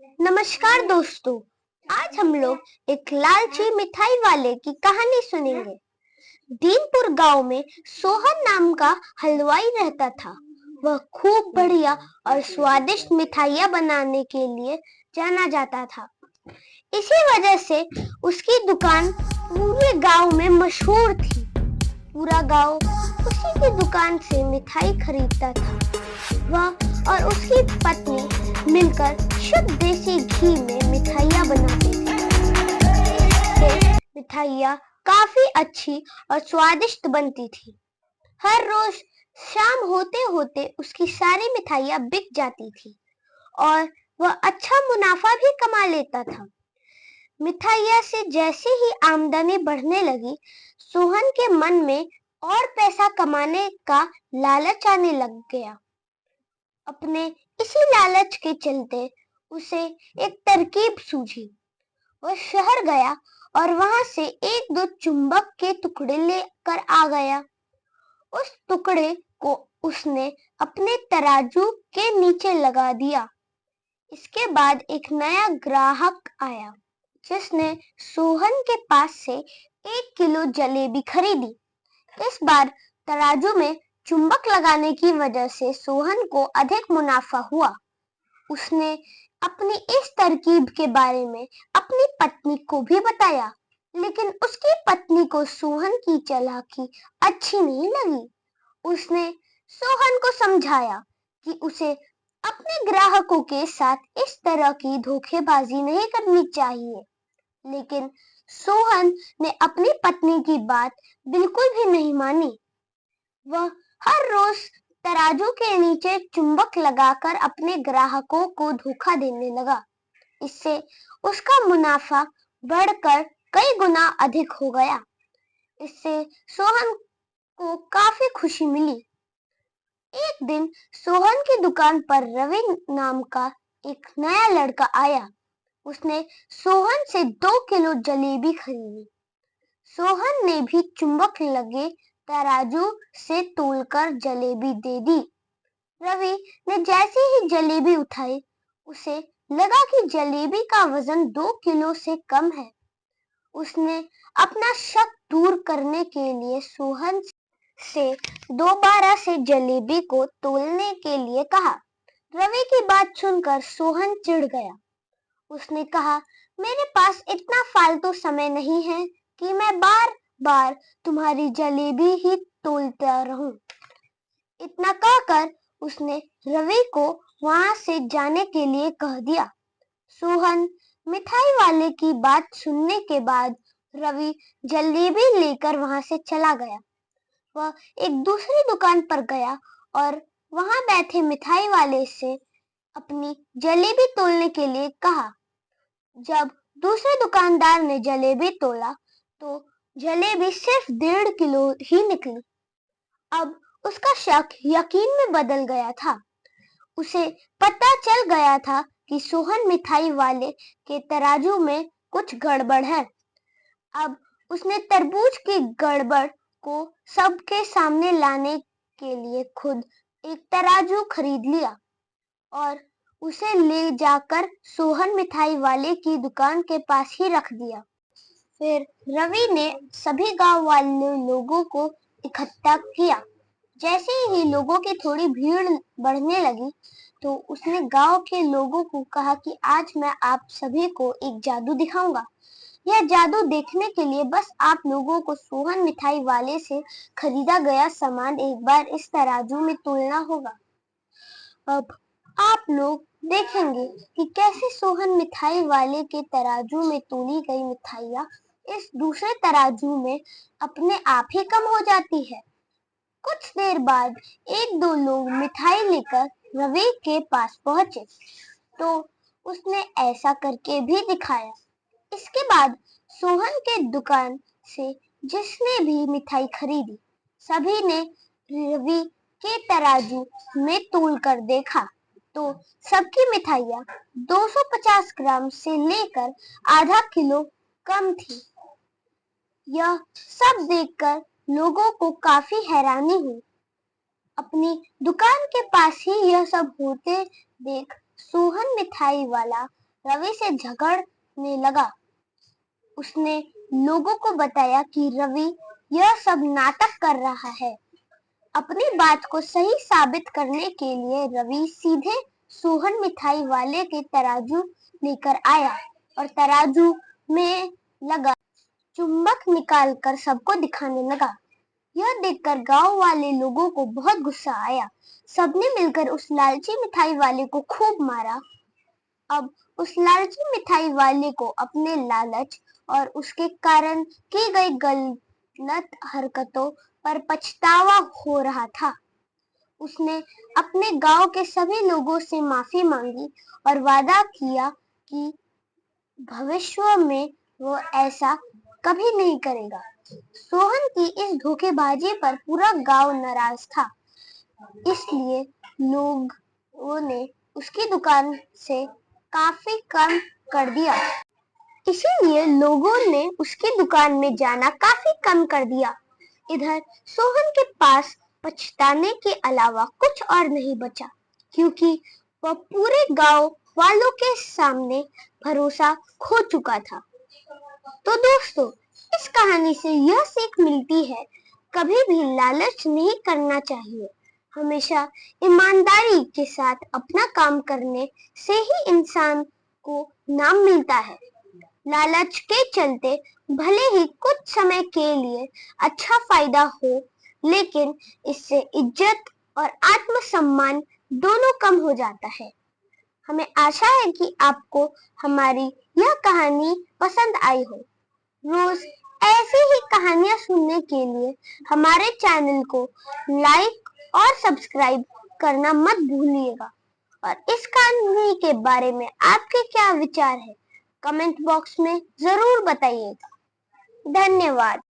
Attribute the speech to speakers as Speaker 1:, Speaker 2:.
Speaker 1: नमस्कार दोस्तों। आज हम लोग एक लालची मिठाई वाले की कहानी सुनेंगे। दीनपुर गांव में सोहन नाम का हलवाई रहता था। वह खूब बढ़िया और स्वादिष्ट मिठाइयाँ बनाने के लिए जाना जाता था। इसी वजह से उसकी दुकान पूरे गांव में मशहूर थी। पूरा गांव उसी की दुकान से मिठाई खरीदता था। वह और उसकी पत्नी मिलकर शुद्ध देसी घी में मिठाइयाँ बनाते थे। ये मिठाइयाँ काफी अच्छी और स्वादिष्ट बनती थी। हर रोज शाम होते होते उसकी सारी मिठाइयाँ बिक जाती थी और वह अच्छा मुनाफा भी कमा लेता था। मिठाइयाँ से जैसे ही आमदनी बढ़ने लगी, सोहन के मन में और पैसा कमाने का लालच आने लग गया। अपने इसी लालच के चलते उसे एक तरकीब सूझी। वह शहर गया और वहां से एक दो चुंबक के टुकड़े लेकर आ गया। उस टुकड़े को उसने अपने तराजू के नीचे लगा दिया। इसके बाद एक नया ग्राहक आया, जिसने सोहन के पास से 1 किलो जलेबी खरीदी। इस बार तराजू में चुंबक लगाने की वजह से सोहन को अधिक मुनाफा हुआ। उसने अपनी इस तरकीब के बारे में अपनी पत्नी को भी बताया, लेकिन उसकी पत्नी को सोहन की चालाकी अच्छी नहीं लगी। उसने सोहन को समझाया कि उसे अपने ग्राहकों के साथ इस तरह की धोखेबाजी नहीं करनी चाहिए, लेकिन सोहन ने अपनी पत्नी की बात बिल्कुल भी नहीं मानी। वह हर रोज तराजू के नीचे चुंबक लगाकर अपने ग्राहकों को धोखा देने लगा। इससे उसका मुनाफा बढ़कर कई गुना अधिक हो गया। इससे सोहन को काफी खुशी मिली। एक दिन सोहन की दुकान पर रवि नाम का एक नया लड़का आया। उसने सोहन से 2 किलो जलेबी खरीदी। सोहन ने भी चुंबक लगे तराजू से तोलकर जलेबी दे दी। रवि ने जैसे ही जलेबी उठाई, उसे लगा कि जलेबी का वजन 2 किलो से कम है। उसने अपना शक दूर करने के लिए सोहन से दोबारा से जलेबी को तोलने के लिए कहा। रवि की बात सुनकर सोहन चिढ़ गया। उसने कहा, मेरे पास इतना फालतू समय नहीं है कि मैं बार बार तुम्हारी जलेबी ही तोलता रहूं। इतना कहकर उसने रवि को वहां से जाने के लिए कह दिया। सोहन मिठाई वाले की बात सुनने के बाद रवि जलेबी लेकर वहां से चला गया। वह एक दूसरी दुकान पर गया और वहां बैठे मिठाई वाले से अपनी जलेबी तोलने के लिए कहा। जब दूसरे दुकानदार ने जलेबी तोला तो जलेबी सिर्फ 1.5 किलो ही निकली। अब उसका शक यकीन में बदल गया था। उसे पता चल गया था कि सोहन मिठाई वाले के तराजू में कुछ गड़बड़ है। अब उसने तरबूज की गड़बड़ को सबके सामने लाने के लिए खुद एक तराजू खरीद लिया और उसे ले जाकर सोहन मिठाई वाले की दुकान के पास ही रख दिया। फिर रवि ने सभी गांव वाले लोगों को इकट्ठा किया। जैसे ही लोगों की थोड़ी भीड़ बढ़ने लगी, तो उसने गांव के लोगों को कहा कि आज मैं आप सभी को एक जादू दिखाऊंगा। यह जादू देखने के लिए बस आप लोगों को सोहन मिठाई वाले से खरीदा गया सामान एक बार इस तराजू में तोलना होगा। अब आप लोग देखेंगे कि कैसे सोहन मिठाई वाले के तराजू में तोली गई मिठाइयाँ इस दूसरे तराजू में अपने आप ही कम हो जाती है। कुछ देर बाद एक दो लोग मिठाई लेकर रवि के पास पहुंचे, तो उसने ऐसा करके भी दिखाया। इसके बाद सोहन के दुकान से जिसने भी मिठाई खरीदी, सभी ने रवि के तराजू में तोल कर देखा तो सबकी मिठाइयाँ 250 ग्राम से लेकर आधा किलो कम थी। यह सब देखकर लोगों को काफी हैरानी हुई। अपनी दुकान के पास ही यह सब होते देख सोहन मिठाई वाला रवि से झगड़ने लगा। उसने लोगों को बताया कि रवि यह सब नाटक कर रहा है। अपनी बात को सही साबित करने के लिए रवि सीधे सोहन मिठाई वाले के तराजू लेकर आया और तराजू में लगा चुंबक निकालकर सबको दिखाने लगा। यह देखकर गांव वाले लोगों को बहुत गुस्सा आया। सबने मिलकर उस लालची मिठाई वाले को खूब मारा। अब उस लालची मिठाई वाले को अपने लालच और उसके कारण की गई गलत हरकतों पर पछतावा हो रहा था। उसने अपने गांव के सभी लोगों से माफी मांगी और वादा किया कि भविष्य में वो ऐसा कभी नहीं करेगा। सोहन की इस धोखेबाजी पर पूरा गांव नाराज था, इसलिए लोगों ने उसकी दुकान से काफी कम कर दिया। इसीलिए लोगों ने उसकी दुकान में जाना काफी कम कर दिया। इधर सोहन के पास पछताने के अलावा कुछ और नहीं बचा, क्योंकि वह पूरे गांव वालों के सामने भरोसा खो चुका था। तो दोस्तों, इस कहानी से यह सीख मिलती है, कभी भी लालच नहीं करना चाहिए। हमेशा ईमानदारी के साथ अपना काम करने से ही इंसान को नाम मिलता है। लालच के चलते भले ही कुछ समय के लिए अच्छा फायदा हो, लेकिन इससे इज्जत और आत्मसम्मान दोनों कम हो जाता है। हमें आशा है कि आपको हमारी यह कहानी पसंद आई हो। रोज ऐसी ही कहानियां सुनने के लिए हमारे चैनल को लाइक और सब्सक्राइब करना मत भूलिएगा। और इस कहानी के बारे में आपके क्या विचार है, कमेंट बॉक्स में जरूर बताइएगा। धन्यवाद।